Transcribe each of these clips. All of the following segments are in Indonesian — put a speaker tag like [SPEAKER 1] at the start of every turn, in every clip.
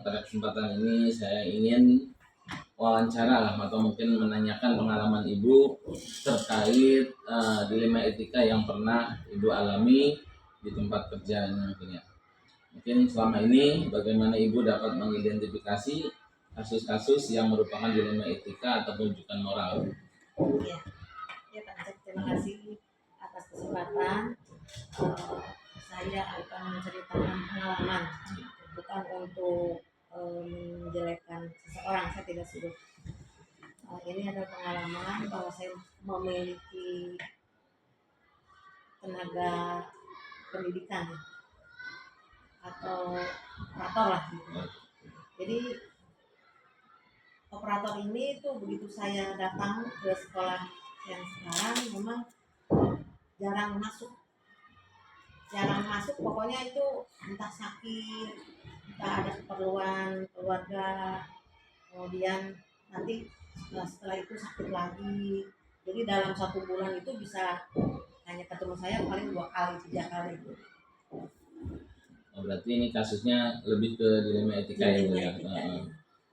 [SPEAKER 1] pada kesempatan ini saya ingin wawancara lah atau mungkin menanyakan pengalaman Ibu terkait dilema etika yang pernah Ibu alami di tempat kerja mungkin ya. Mungkin selama ini bagaimana Ibu dapat mengidentifikasi kasus-kasus yang merupakan dilema etika atau rujukan moral.
[SPEAKER 2] Ya Pak Cak, terima kasih atas kesempatan. Saya akan menceritakan pengalaman, bukan untuk menjelekkan seseorang, saya tidak suruh. Ini adalah pengalaman bahwa saya memiliki tenaga pendidikan atau operator lah gitu. Jadi operator ini tuh begitu saya datang ke sekolah yang sekarang memang jarang masuk, pokoknya itu entah sakit, entah ada keperluan keluarga, kemudian nanti setelah itu sakit lagi. Jadi dalam 1 bulan itu bisa hanya ketemu saya paling 2 kali 3 kali gitu.
[SPEAKER 1] Berarti ini kasusnya lebih ke dilema etika ya Bu ya.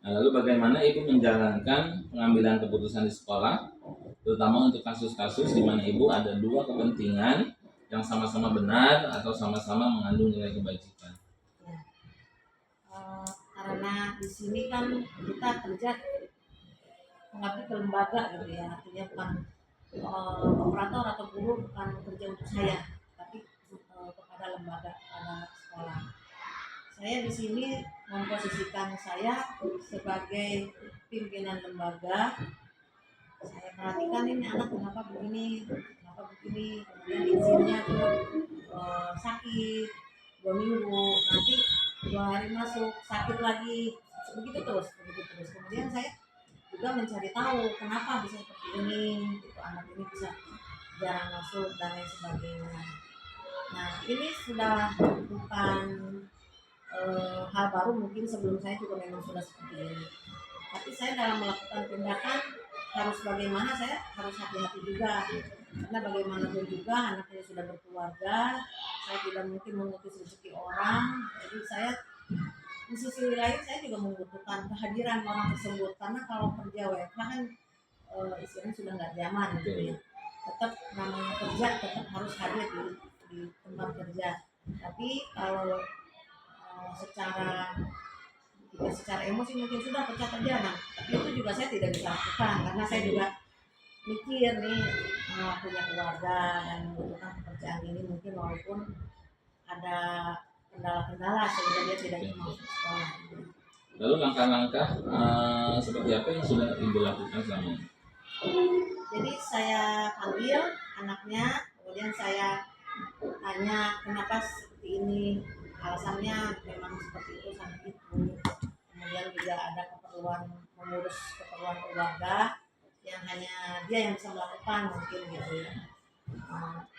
[SPEAKER 1] Nah, lalu bagaimana Ibu menjalankan pengambilan keputusan di sekolah, terutama untuk kasus-kasus di mana Ibu ada 2 kepentingan yang sama-sama benar atau sama-sama mengandung nilai kebajikan?
[SPEAKER 2] Karena di sini kan kita kerja mengabdi ke lembaga gitu ya, artinya bukan operator atau guru bukan kerja untuk saya, tapi kepada lembaga, kepada sekolah. Saya di sini memposisikan saya sebagai pimpinan lembaga. Saya perhatikan ini anak kenapa begini, kemudian izinnya tuh sakit 2 minggu, nanti 2 hari masuk sakit lagi, begitu terus. Kemudian saya juga mencari tahu kenapa bisa seperti ini, gitu, anak ini bisa jarang masuk dan lain sebagainya. Nah, ini sudah bukan hal baru, mungkin sebelum saya juga memang sudah seperti ini. Tapi saya dalam melakukan tindakan harus bagaimana, saya harus hati-hati juga. Karena bagaimanapun juga anaknya sudah berkeluarga, saya tidak mungkin mengutus rezeki orang. Jadi saya di sisi lain saya juga membutuhkan kehadiran orang tersebut, karena kalau kerja WFH kan istilahnya sudah nggak zaman gitu ya. Tetap namanya kerja tetap harus hadir di tempat kerja. Tapi kalau secara emosi mungkin sudah pecat aja, nah tapi itu juga saya tidak bisa lakukan karena saya juga mikir nih punya keluarga dan membutuhkan pekerjaan ini, mungkin walaupun ada kendala-kendala sehingga dia tidak mau sekolah.
[SPEAKER 1] Lalu langkah-langkah seperti apa yang sudah Ibu lakukan selama ini?
[SPEAKER 2] Jadi saya panggil anaknya, kemudian saya tanya kenapa seperti ini, alasannya memang seperti itu sama itu. Kemudian juga ada keperluan mengurus keperluan keluarga yang hanya dia yang bisa melakukan mungkin gitu ya.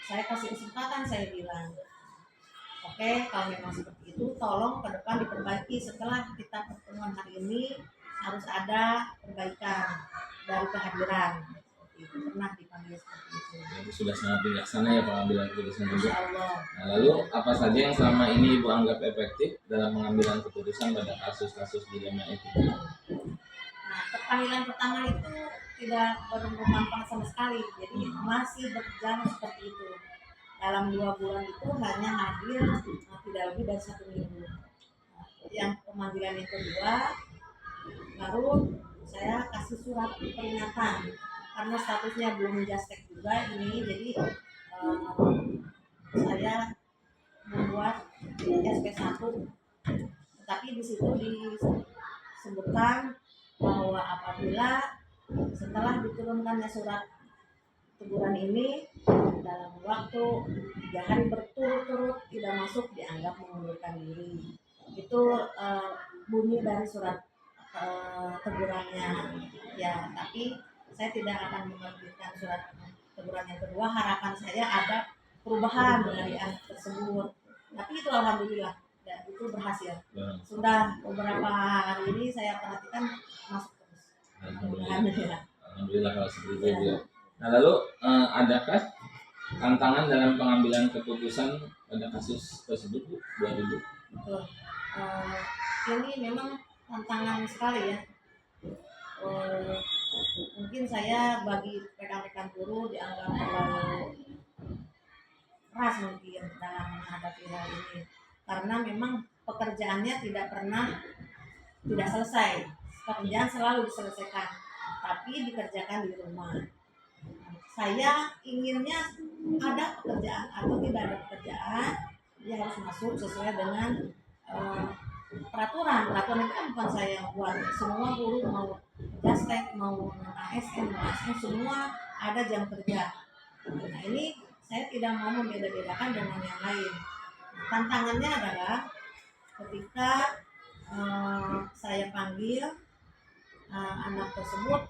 [SPEAKER 2] Saya kasih kesempatan, saya bilang oke, kalau memang seperti itu tolong ke depan diperbaiki. Setelah kita pertemuan hari ini harus ada perbaikan dari kehadiran. Itu pernah dipanggil seperti itu.
[SPEAKER 1] Jadi sudah sangat bijaksana ya pengambilan keputusan Ibu.
[SPEAKER 2] Allah.
[SPEAKER 1] Nah, lalu apa saja yang selama ini Ibu anggap efektif dalam pengambilan keputusan pada kasus-kasus dilema etika?
[SPEAKER 2] Nah, panggilan pertama itu tidak bermanfaat sama sekali. Jadi masih berjalan seperti itu. Dalam 2 bulan itu hanya hadir tidak lebih dari 1 minggu. Yang pemanggilan yang kedua baru saya kasih surat peringatan karena statusnya belum jastek juga ini, jadi saya membuat SP1, tetapi di situ disebutkan bahwa apabila setelah diturunkannya surat teguran ini dalam waktu 3 hari berturut-turut tidak masuk dianggap mengundurkan diri. Itu bunyi dari surat tegurannya ya. Tapi saya tidak akan menerbitkan surat teguran yang kedua. Harapan saya ada perubahan dari anak tersebut. Tapi itu alhamdulillah ya, itu berhasil. Sudah beberapa hari ini saya perhatikan masuk terus.
[SPEAKER 1] Alhamdulillah kalau seperti itu ya. Nah, lalu adakah tantangan dalam pengambilan keputusan pada kasus tersebut Bu, buat Ibu?
[SPEAKER 2] Betul. Eh, ini memang tantangan sekali ya. Eh, mungkin saya bagi rekan-rekan buruh dianggap terlalu keras mungkin dalam menghadapi hal ini, karena memang pekerjaannya tidak pernah tidak selesai. Pekerjaan selalu diselesaikan, tapi dikerjakan di rumah. Saya inginnya ada pekerjaan atau tidak ada pekerjaan, dia harus masuk sesuai dengan eh, peraturan. Peraturan itu kan bukan saya yang buat. Semua buruh mau Jastek, mau ASN, mau ASN, semua ada jam kerja. Nah ini saya tidak mau membeda-bedakan dengan yang lain. Tantangannya adalah ketika saya panggil anak tersebut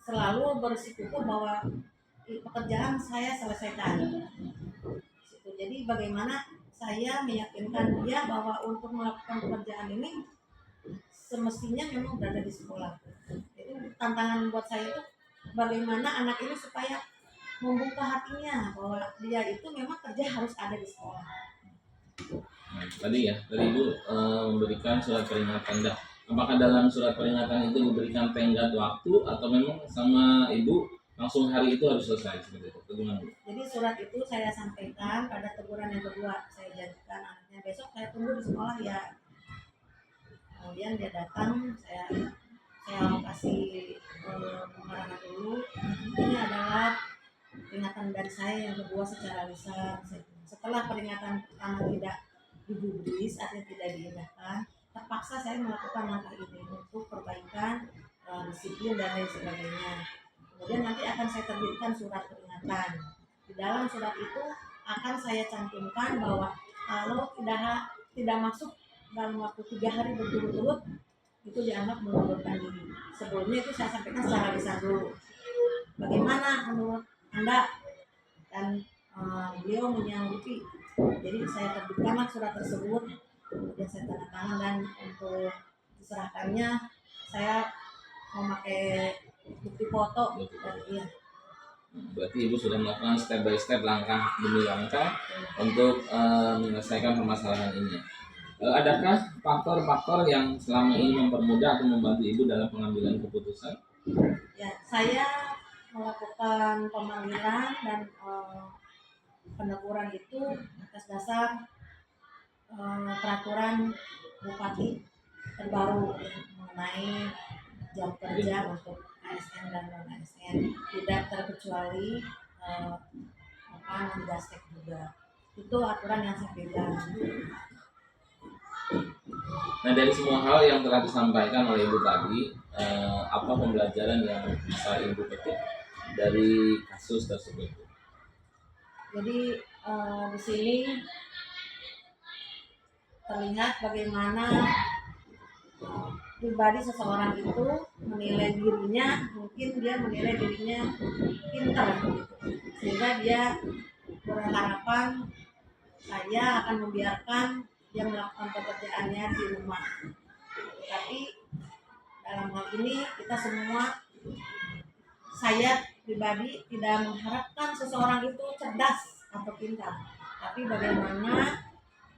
[SPEAKER 2] selalu bersikuku bahwa pekerjaan saya selesaikan. Jadi bagaimana saya meyakinkan dia bahwa untuk melakukan pekerjaan ini semestinya memang berada di sekolah. Itu tantangan buat saya itu bagaimana anak ini supaya membuka hatinya bahwa dia itu memang kerja harus ada di sekolah.
[SPEAKER 1] Nah, tadi Ibu memberikan surat peringatan. Dah, apakah dalam surat peringatan itu diberikan tenggat waktu atau memang sama Ibu langsung hari itu harus selesai seperti itu? Bagaimana, Bu?
[SPEAKER 2] Jadi surat itu saya sampaikan pada teguran yang kedua. Saya janjikan anaknya besok saya tunggu di sekolah ya. Kemudian dia datang, saya kasih pengarahan dulu. Ini adalah peringatan dari saya yang kedua secara lisan. Setelah peringatan pertama tidak digubris, artinya tidak diindahkan, terpaksa saya melakukan langkah ini untuk perbaikan disiplin dan lain sebagainya. Kemudian nanti akan saya terbitkan surat peringatan. Di dalam surat itu akan saya cantumkan bahwa kalau tidak masuk dalam waktu 3 hari berturut-turut itu dianggap mengundurkan diri. Sebelumnya itu saya sampaikan secara lisan dulu. Bagaimana menurut Anda? Dan beliau menyanggupi. Jadi saya terbitkanlah surat tersebut, kemudian saya tanda tangan dan untuk diserahkannya saya memakai bukti foto dan iya.
[SPEAKER 1] Berarti Ibu sudah melakukan step by step, langkah demi langkah untuk menyelesaikan permasalahan ini. Adakah faktor-faktor yang selama ini mempermudah atau membantu Ibu dalam pengambilan keputusan?
[SPEAKER 2] Ya, saya melakukan pemanggilan dan peneguran itu atas dasar peraturan bupati terbaru mengenai jam kerja untuk ASN dan non ASN, tidak terkecuali non-Jastek juga. Itu aturan yang saya pegang.
[SPEAKER 1] Nah, dari semua hal yang telah disampaikan oleh Ibu tadi, apa pembelajaran yang bisa Ibu petik dari kasus tersebut?
[SPEAKER 2] Jadi di sini terlihat bagaimana pribadi seseorang itu menilai dirinya, mungkin dia menilai dirinya pintar gitu, sehingga dia berharapan saya akan membiarkan dia melakukan pekerjaannya di rumah. Tapi dalam hal ini kita semua, saya pribadi tidak mengharapkan seseorang itu cerdas atau pintar, tapi bagaimana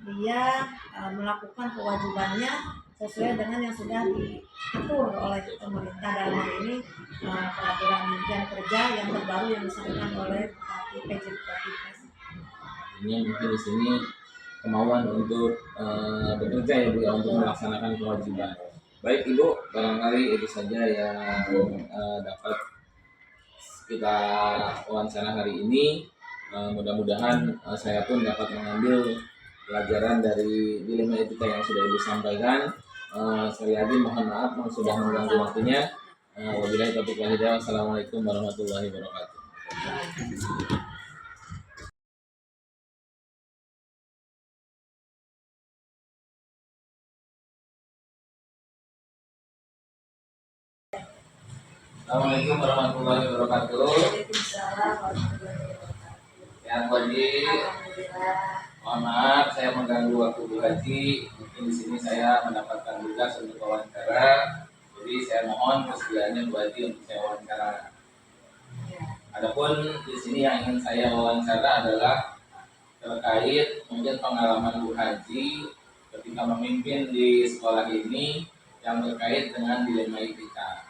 [SPEAKER 2] dia melakukan kewajibannya sesuai dengan yang sudah diatur oleh pemerintah, dalam hal ini peraturan jam kerja yang terbaru yang disampaikan oleh PJ Bupati.
[SPEAKER 1] Ini mungkin di sini kemauan untuk bekerja ya Bu ya, untuk melaksanakan kewajiban. Baik Ibu, barangkali itu saja yang dapat kita wawancara hari ini. Mudah-mudahan saya pun dapat mengambil pelajaran dari dilema etika yang sudah Ibu sampaikan. Sekali lagi mohon maaf yang sudah mengganggu waktunya. Wabillahi taufiq wal hidayah. Wassalamualaikum warahmatullahi wabarakatuh. Assalamualaikum warahmatullahi wabarakatuh. Ya, Bu Haji. Mohon maaf saya mengganggu waktu Bu Haji. Mungkin di sini saya mendapatkan tugas untuk wawancara. Jadi saya mohon kesediaannya Bu Haji untuk saya wawancara. Adapun di sini yang ingin saya wawancara adalah terkait mungkin pengalaman Bu Haji ketika memimpin di sekolah ini yang terkait dengan dilema etika.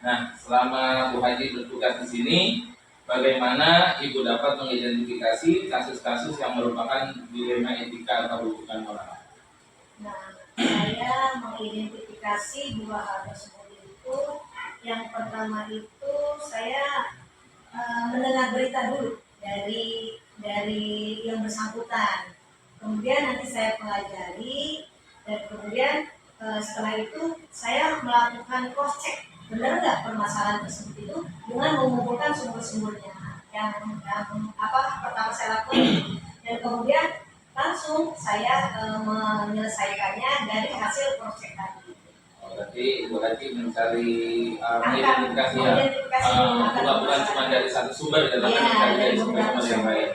[SPEAKER 1] Nah, selama Bu Haji bertugas di sini, bagaimana Ibu dapat mengidentifikasi kasus-kasus yang merupakan dilema etika atau hubungan moral?
[SPEAKER 2] Nah, saya mengidentifikasi dua hal tersebut itu, yang pertama itu saya mendengar berita dulu dari yang bersangkutan. Kemudian nanti saya pelajari dan kemudian setelah itu saya melakukan cross check, benar nggak permasalahan tersebut itu, dengan mengumpulkan sumber-sumbernya. Yang apa pertama saya lakukan, dan kemudian langsung saya menyelesaikannya dari hasil cross check tadi.
[SPEAKER 1] Berarti Ibu Haji mencari
[SPEAKER 2] Mengidentifikasi
[SPEAKER 1] bukan cuma dari satu sumber, tetapi mencari dari sumber-sumber yang lain.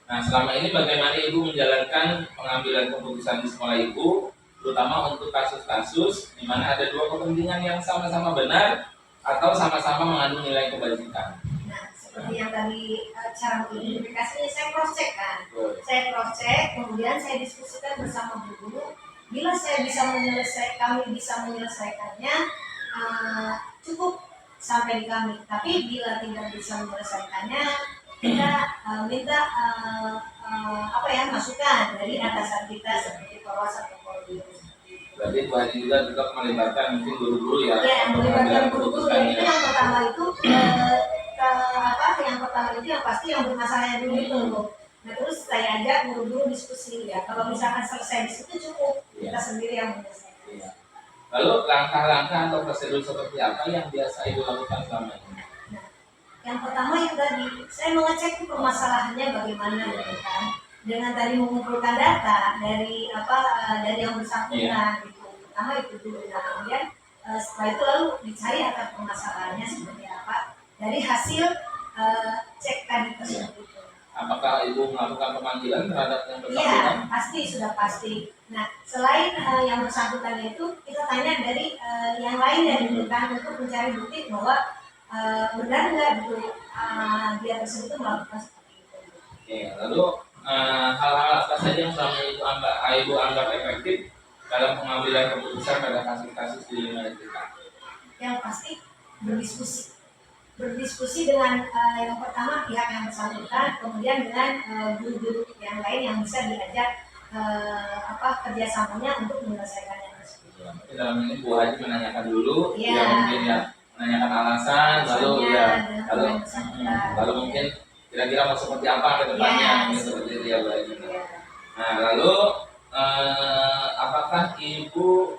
[SPEAKER 1] Nah, selama ini bagaimana Ibu menjalankan pengambilan keputusan di sekolah Ibu, terutama untuk kasus-kasus di mana ada dua kepentingan yang sama-sama benar atau sama-sama mengandung nilai kebajikan?
[SPEAKER 2] Nah, seperti yang tadi cara mengidentifikasinya, saya cross check kan. Saya cross check, kemudian saya diskusikan bersama guru. Bila kami bisa menyelesaikannya, cukup sampai di kami. Tapi bila tidak bisa menyelesaikannya, kita minta masukan dari atasan kita seperti Polres atau Polri.
[SPEAKER 1] Berarti Bu Haji juga tetap melibatkan mungkin guru-guru ya?
[SPEAKER 2] Ya, melibatkan guru-guru. Itu yang pertama itu, yang pertama itu yang pasti yang bermasalahnya dulu itu. Nah, terus saya ajak guru-guru diskusi ya. Kalau misalkan selesai di situ cukup, kita sendiri yang menyelesaikan.
[SPEAKER 1] Iya. Lalu langkah-langkah atau prosedur seperti apa yang biasa Ibu lakukan selama ini?
[SPEAKER 2] Nah, yang pertama itu tadi, saya mengecek permasalahannya bagaimana, gitu kan. Dengan tadi mengumpulkan data dari yang bersangkutan, gitu. Pertama itu dulu. Nah, kemudian setelah itu lalu dicari akar permasalahannya seperti apa dari hasil cek tadi tersebut.
[SPEAKER 1] Apakah Ibu melakukan pemanggilan terhadap yang
[SPEAKER 2] Iya,
[SPEAKER 1] bersangkutan?
[SPEAKER 2] pasti, sudah pasti. Nah, selain yang bersangkutan itu, kita tanya dari yang lain dari bukan, untuk mencari bukti bahwa benar nggak gitu dia tersebut melakukan seperti itu.
[SPEAKER 1] Oke, lalu hal-hal apa saja yang selama Ibu anggap efektif dalam pengambilan keputusan pada kasus-kasus dilema etika?
[SPEAKER 2] Yang pasti berdiskusi dengan yang pertama pihak yang bersangkutan, kemudian dengan guru-guru yang lain yang bisa diajak kerjasamanya untuk menyelesaikan yang tersebut.
[SPEAKER 1] Jadi dalam ini Bu Haji menanyakan dulu, mungkin menanyakan alasan, lalu mungkin kira-kira mau seperti apa ke depannya, seperti itu ya Bu Haji. Nah, lalu apakah Ibu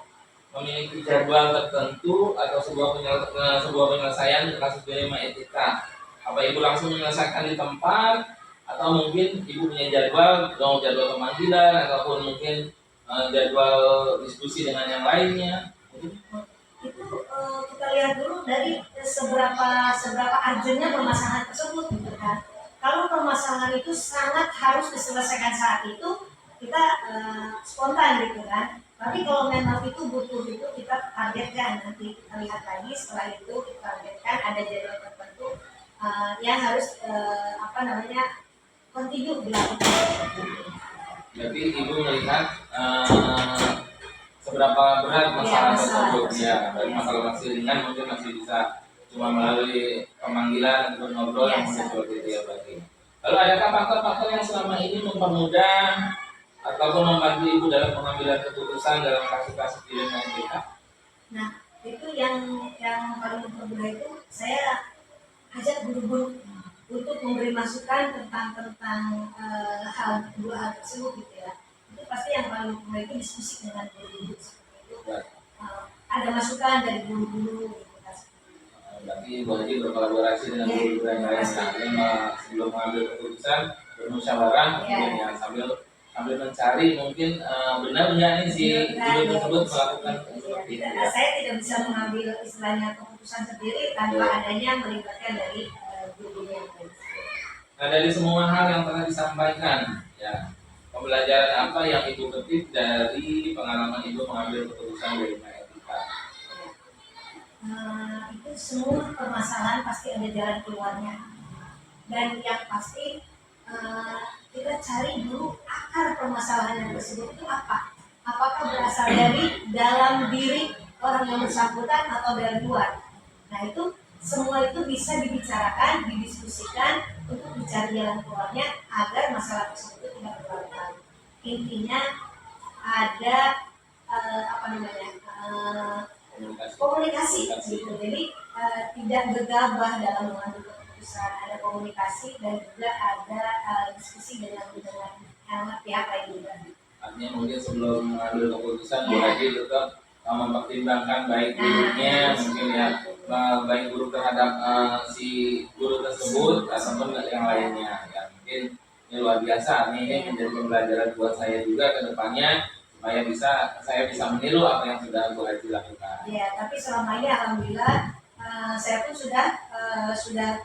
[SPEAKER 1] memiliki jadwal tertentu atau sebuah penyelesaian kasus dilema etika? Apa Ibu langsung menyelesaikan di tempat, atau mungkin Ibu punya jadwal pemanggilan, ataupun mungkin jadwal diskusi dengan yang lainnya?
[SPEAKER 2] Itu kita lihat dulu dari seberapa urgentnya permasalahan tersebut, gitu kan. Kalau permasalahan itu sangat harus diselesaikan saat itu, kita spontan, gitu kan. Tapi kalau memang itu butuh, itu kita targetkan, nanti kita lihat lagi setelah itu kita targetkan ada jadwal tertentu yang harus continue dilakukan.
[SPEAKER 1] Jadi Ibu melihat seberapa berat masalah tersebut ya. Dari masalah masih ringan mungkin masih bisa cuma melalui pemanggilan untuk ngobrol yang seperti itu ya berarti. Lalu adakah faktor-faktor yang selama ini mempermudah ataupun membantu Ibu dalam pengambilan keputusan dalam kasus-kasus dilema etika?
[SPEAKER 2] Nah, itu yang paling mempermudah itu saya ajak guru-guru untuk memberi masukan tentang dua hal tersebut, gitu ya. Itu pasti yang paling mempermudah itu diskusi dengan guru-guru seperti itu. Ada masukan dari guru-guru, gitu kan.
[SPEAKER 1] Berarti Ibu Haji berkolaborasi dengan guru-guru yang lain sebelum mengambil keputusan, bermusyawarah, ya, sambil mencari mungkin benar nggak nih si guru tersebut melakukan seperti itu.
[SPEAKER 2] Saya tidak bisa mengambil istilahnya keputusan sendiri tanpa adanya melibatkan dari guru yang lain.
[SPEAKER 1] Nah, dari semua hal yang telah disampaikan, ya, pembelajaran apa yang Ibu petik dari pengalaman Ibu mengambil keputusan dilema etika?
[SPEAKER 2] Itu semua permasalahan pasti ada jalan keluarnya, dan yang pasti
[SPEAKER 3] kita cari dulu akar permasalahan tersebut itu apa. Apakah berasal dari dalam diri orang yang bersangkutan atau dari luar. Nah itu semua itu bisa dibicarakan, didiskusikan untuk mencari jalan keluarnya agar masalah tersebut tidak berlarut-larut. Intinya ada komunikasi gitu. Jadi tidak gegabah dalam mengambil keputusan, ada komunikasi dan juga ada diskusi dengan pihak lain juga.
[SPEAKER 1] Artinya mungkin sebelum mengambil keputusan Bu Haji tetap mempertimbangkan baik buruknya, mungkin ya baik buruk terhadap si guru tersebut ataupun yang lainnya. Ya mungkin ini luar biasa. Ini menjadi pembelajaran buat saya juga ke depannya supaya saya bisa meniru apa yang sudah Bu Haji lakukan.
[SPEAKER 3] Ya, tapi selama ini alhamdulillah saya pun sudah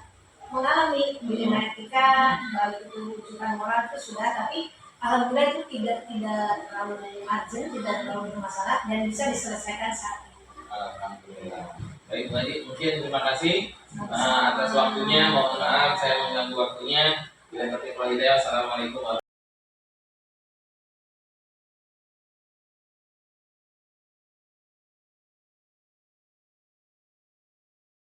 [SPEAKER 3] mengalami dilema etika, baik itu rujukan moral itu sudah, tapi alhamdulillah itu tidak terlalu urgent, tidak terlalu bermasalah dan bisa diselesaikan saat ini.
[SPEAKER 1] Alhamdulillah. Baik Bu Haji, mungkin terima kasih atas waktunya. Mohon maaf saya mengganggu waktunya. Bila tertipu hidayah. Assalamualaikum warahmatullahi wabarakatuh.